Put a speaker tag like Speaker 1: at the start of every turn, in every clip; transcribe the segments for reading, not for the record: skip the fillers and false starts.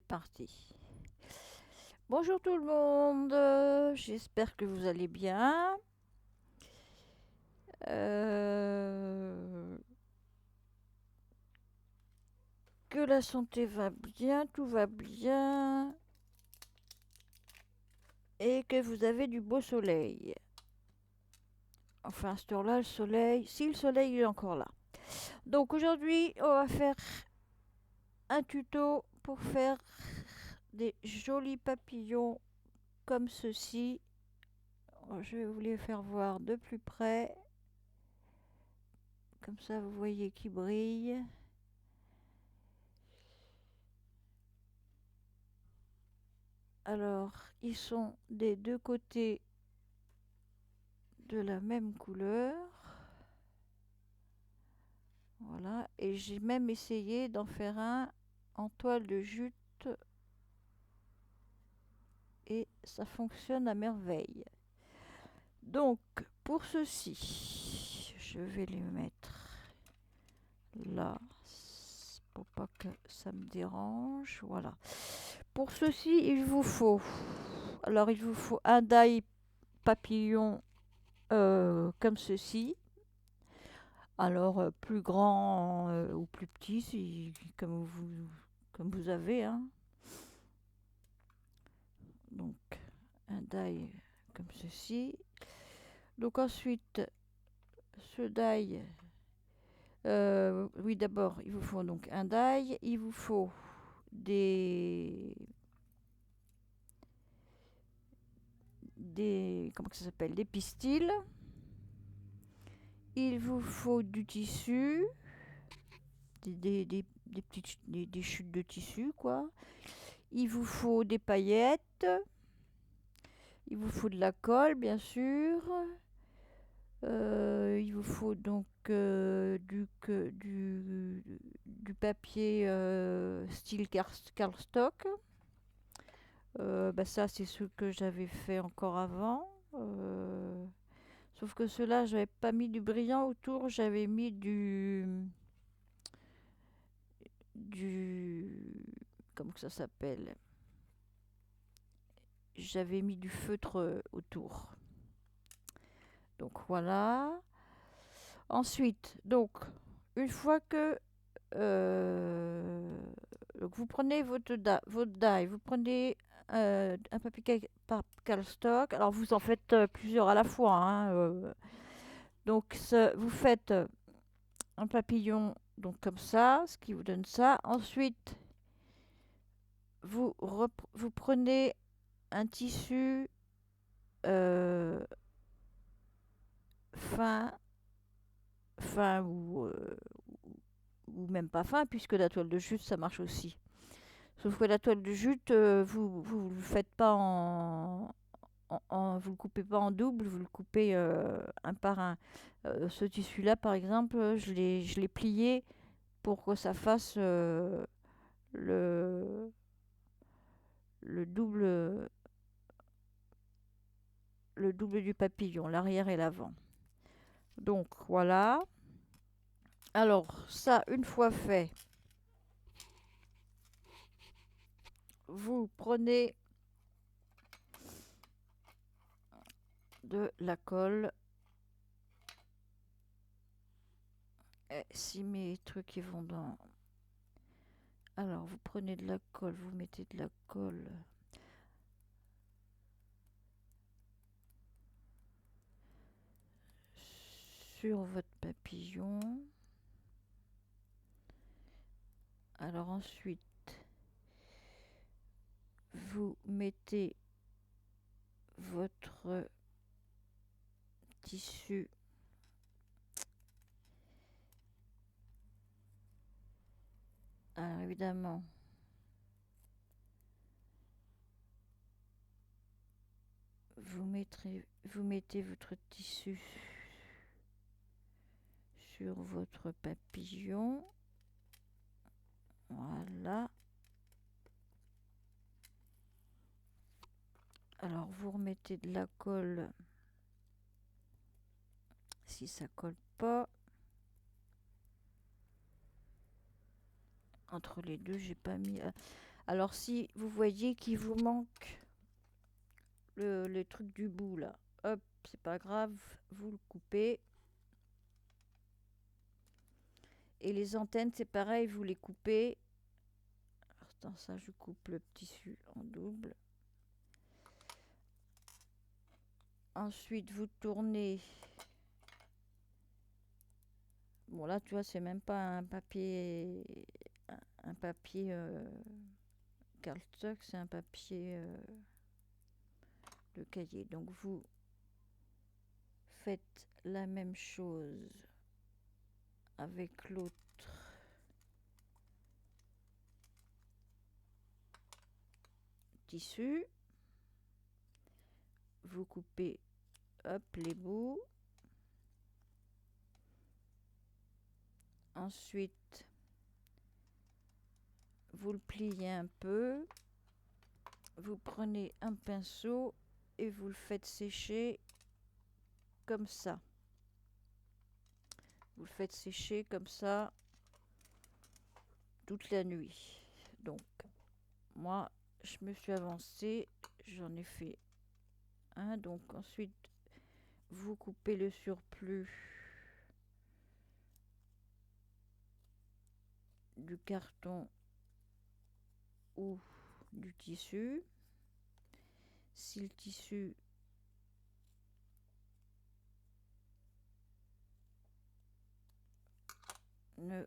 Speaker 1: parti. Bonjour tout le monde, j'espère que vous allez bien. Que la santé va bien, tout va bien. Et que vous avez du beau soleil. Enfin, à cette heure-là, le soleil, si le soleil est encore là. Donc aujourd'hui, on va faire un tuto pour faire des jolis papillons comme ceci. Je vais vous les faire voir de plus près. Comme ça, vous voyez qu'ils brillent. Alors, ils sont des deux côtés de la même couleur. Voilà. Et j'ai même essayé d'en faire un en toile de jute. Et ça fonctionne à merveille. Donc, pour ceci, je vais les mettre là. Pour pas que ça me dérange. Voilà. Pour ceci, il vous faut... Alors, il vous faut un die papillon comme ceci. Alors, plus grand ou plus petit, comme vous avez. Hein. Donc, un die comme ceci. Donc ensuite, ce die, oui d'abord, il vous faut donc un die. Il vous faut comment ça s'appelle, des pistils. Il vous faut du tissu, des chutes de tissu, quoi. Il vous faut des paillettes. Il vous faut de la colle, bien sûr. Il vous faut donc du papier style cardstock. Bah ça, c'est ce que j'avais fait encore avant. Sauf que ceux-là, j'avais pas mis du brillant autour, j'avais mis du comment que ça s'appelle? J'avais mis du feutre autour. Donc voilà. Ensuite, donc une fois que donc vous prenez votre die, vous prenez un papier cardstock. Alors vous en faites plusieurs à la fois. Hein, donc vous faites un papillon donc comme ça, ce qui vous donne ça. Ensuite, vous prenez un tissu euh, fin, fin ou même pas fin, puisque la toile de jute ça marche aussi. Sauf que la toile de jute, vous le faites pas vous le coupez pas en double, vous le coupez un par un. Ce tissu-là, par exemple, je l'ai plié pour que ça fasse le, le double, le double du papillon, l'arrière et l'avant. Donc voilà. Alors ça, une fois fait, vous prenez de la colle. Si mes trucs ils vont dans... Alors vous prenez de la colle, vous mettez de la colle sur votre papillon. Alors ensuite, vous mettez votre tissu alors évidemment vous mettez votre tissu sur votre papillon. Voilà. Alors vous remettez de la colle si ça colle pas. Entre les deux, j'ai pas mis. Alors si vous voyez qu'il vous manque le truc du bout là, hop, c'est pas grave, vous le coupez. Et les antennes, c'est pareil, vous les coupez. Alors, attends, ça, je coupe le tissu en double. Ensuite, vous tournez. Bon, là, tu vois, c'est même pas un papier, un papier cardstock, c'est un papier de cahier. Donc, vous faites la même chose avec l'autre tissu. Vous coupez, hop, les bouts. Ensuite, vous le pliez un peu. Vous prenez un pinceau et vous le faites sécher comme ça. Vous le faites sécher comme ça toute la nuit. Donc, moi, je me suis avancée, j'en ai fait un. Donc, ensuite, vous coupez le surplus du carton ou du tissu. Si le tissu ne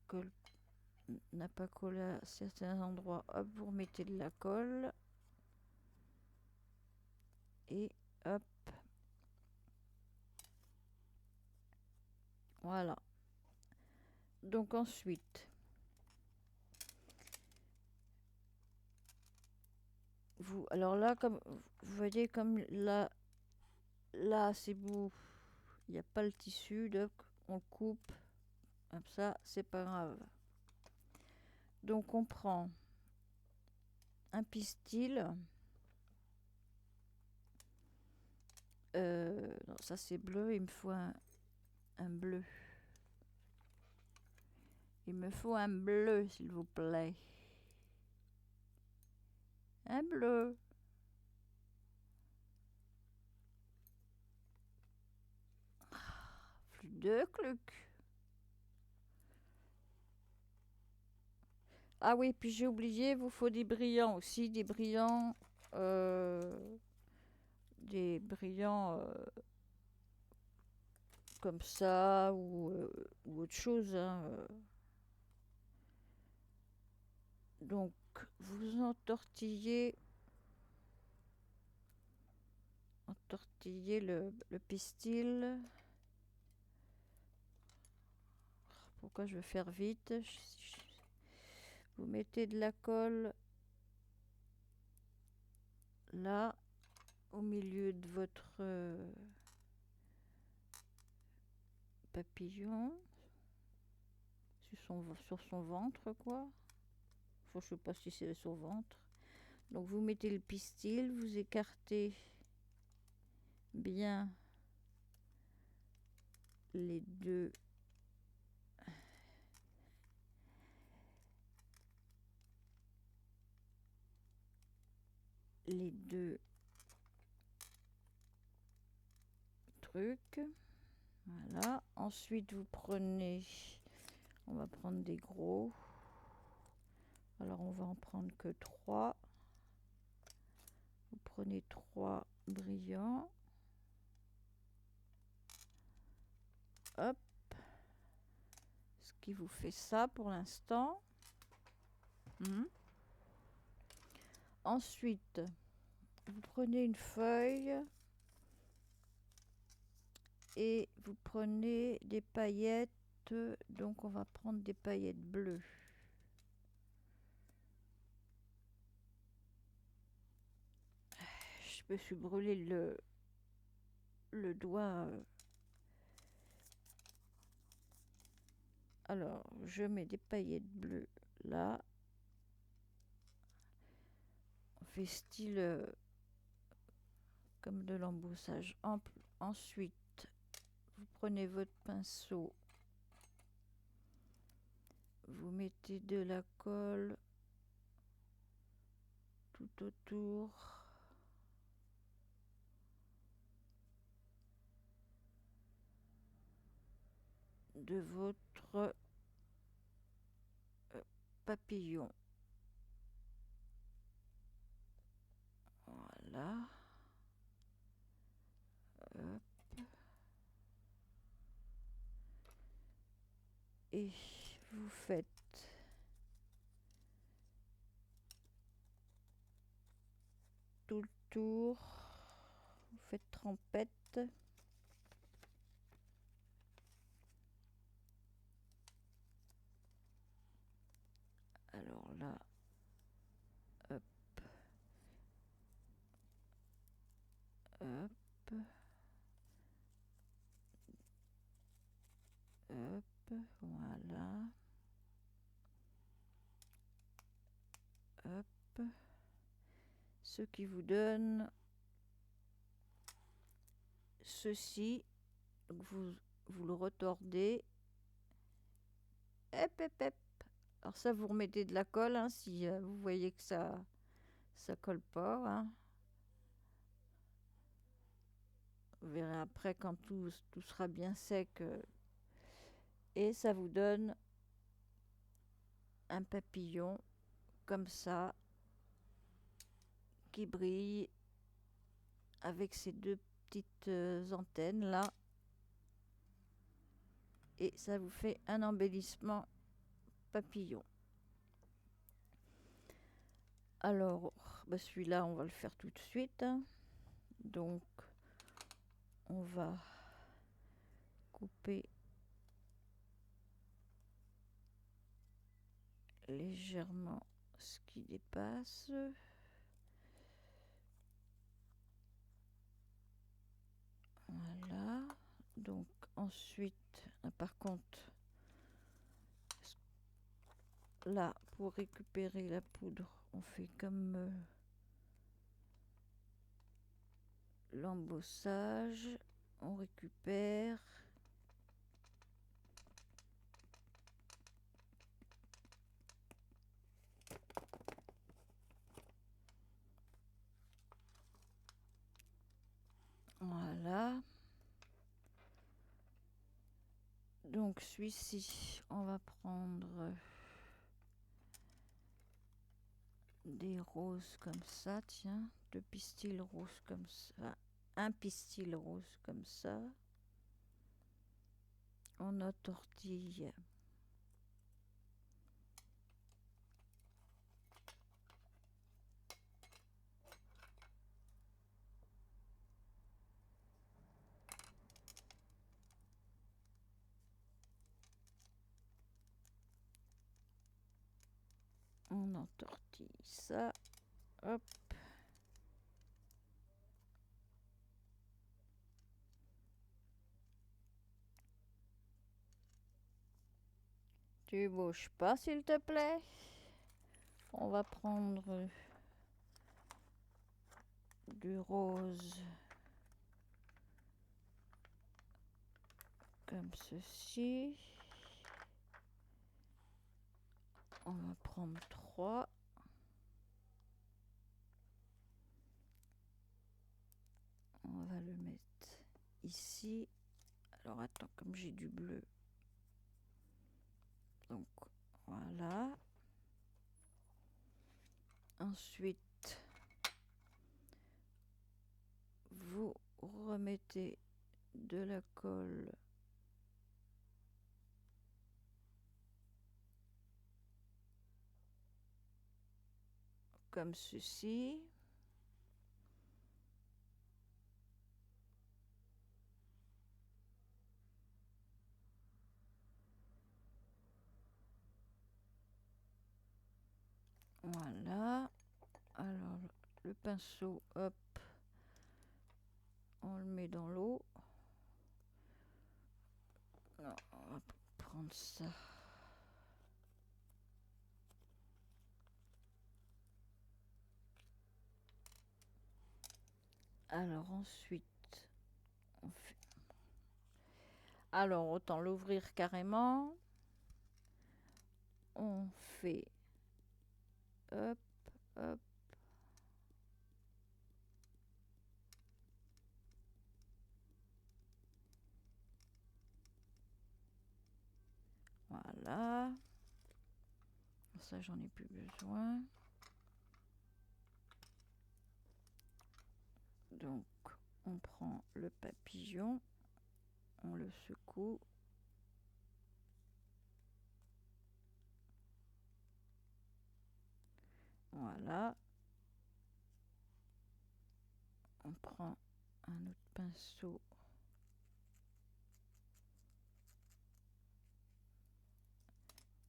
Speaker 1: colle, n'a pas collé à certains endroits, hop, vous remettez de la colle et hop, voilà. Donc ensuite, vous, alors là, comme vous voyez, comme là c'est beau, il n'y a pas le tissu, donc on le coupe comme ça, c'est pas grave. Donc on prend un pistil. Non, ça c'est bleu, il me faut un bleu. Il me faut un bleu, s'il vous plaît. Un bleu. Plus de cluc. Ah oui, puis j'ai oublié, il vous faut des brillants aussi, des brillants, comme ça ou autre chose, hein. Donc vous entortillez le pistil. Pourquoi je veux faire vite? Vous mettez de la colle là au milieu de votre papillon sur son ventre, quoi. Enfin, je sais pas si c'est son ventre. Donc vous mettez le pistil, vous écartez bien les deux trucs. Voilà. Ensuite, vous prenez, on va prendre des gros. Alors, on va en prendre que 3. Vous prenez 3 brillants. Hop. Ce qui vous fait ça pour l'instant. Ensuite, vous prenez une feuille et vous prenez des paillettes. Donc, on va prendre des paillettes bleues. Je me suis brûlé le doigt. Alors, je mets des paillettes bleues là. On fait style comme de l'embossage ample. Ensuite, vous prenez votre pinceau. vous mettez de la colle tout autour de votre papillon. Voilà. Hop. Et vous faites tout le tour, vous faites trempette. Alors là, hop, hop, hop, voilà, hop, ce qui vous donne ceci. Donc vous le retordez. Hop, hop, hop. Alors ça, vous remettez de la colle hein, si vous voyez que ça colle pas. Hein. Vous verrez après quand tout sera bien sec. Et ça vous donne un papillon comme ça qui brille avec ces deux petites antennes là. Et ça vous fait un embellissement papillon. Alors, bah celui-là, on va le faire tout de suite. Hein. Donc, on va couper légèrement ce qui dépasse. Voilà. Donc, ensuite, par contre, là, pour récupérer la poudre, on fait comme l'embossage. On récupère. Voilà. Donc celui-ci, on va prendre des roses comme ça, tiens, deux pistils roses comme ça, un pistil rose comme ça. On entortille ça, hop. Tu bouges pas s'il te plaît. On va prendre du rose comme ceci. On va prendre 3. On va le mettre ici. Alors attends, comme j'ai du bleu. Donc voilà. Ensuite, vous remettez de la colle comme ceci. Voilà. Alors, le pinceau, hop, on le met dans l'eau. Non, on va prendre ça. Alors ensuite, on fait... Alors, autant l'ouvrir carrément. on fait hop, hop. Voilà. Ça, j'en ai plus besoin. Donc, on prend le papillon, on le secoue. Voilà. On prend un autre pinceau.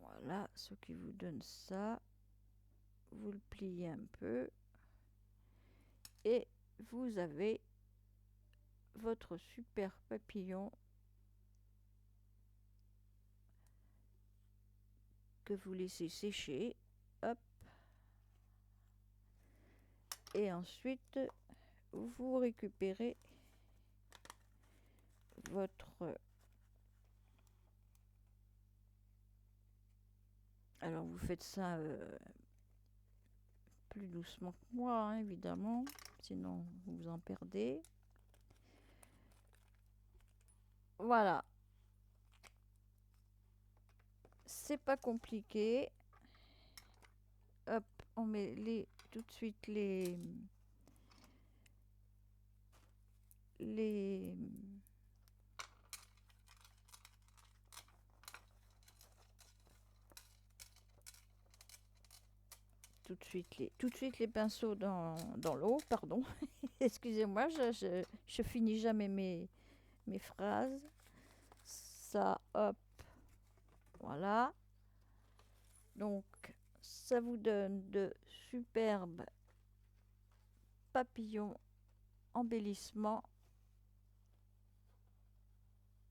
Speaker 1: Voilà, ce qui vous donne ça. Vous le pliez un peu. Et vous avez votre super papillon que vous laissez sécher. Hop. Et ensuite, vous récupérez votre... Alors, vous faites ça plus doucement que moi, hein, évidemment. Sinon, vous vous en perdez. Voilà. C'est pas compliqué. Hop, on met tout de suite tout de suite les pinceaux dans l'eau, pardon. Excusez-moi, je finis jamais mes phrases. Ça, hop, voilà. Donc, ça vous donne de superbes papillons embellissements.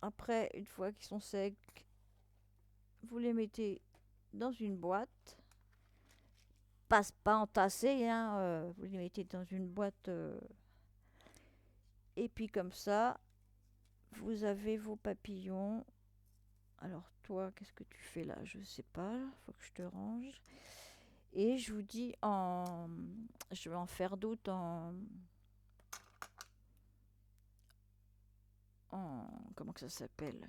Speaker 1: Après, une fois qu'ils sont secs, vous les mettez dans une boîte. Pas entassés, hein, vous les mettez dans une boîte. Et puis comme ça, vous avez vos papillons. Alors toi, qu'est-ce que tu fais là? Je sais pas, faut que je te range. Et je vous dis je vais en faire d'autres comment que ça s'appelle?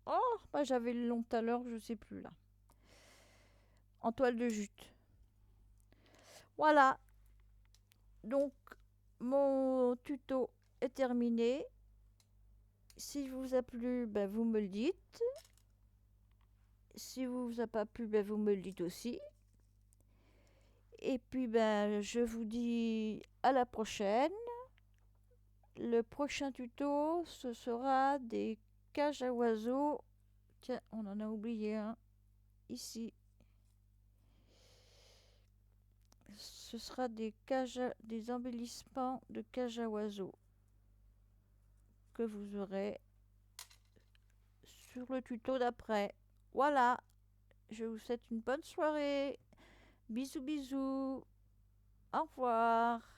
Speaker 1: Oh, bah j'avais le long tout à l'heure, je sais plus là. En toile de jute. Voilà. Donc mon tuto est terminé. Si vous a plu, ben, vous me le dites. Si vous a pas plu, ben, vous me le dites aussi. Et puis ben je vous dis à la prochaine. Le prochain tuto, ce sera des cages à oiseaux. Tiens, on en a oublié un ici. Ce sera des embellissements de cages à oiseaux que vous aurez sur le tuto d'après. Voilà, je vous souhaite une bonne soirée. Bisous bisous. Au revoir.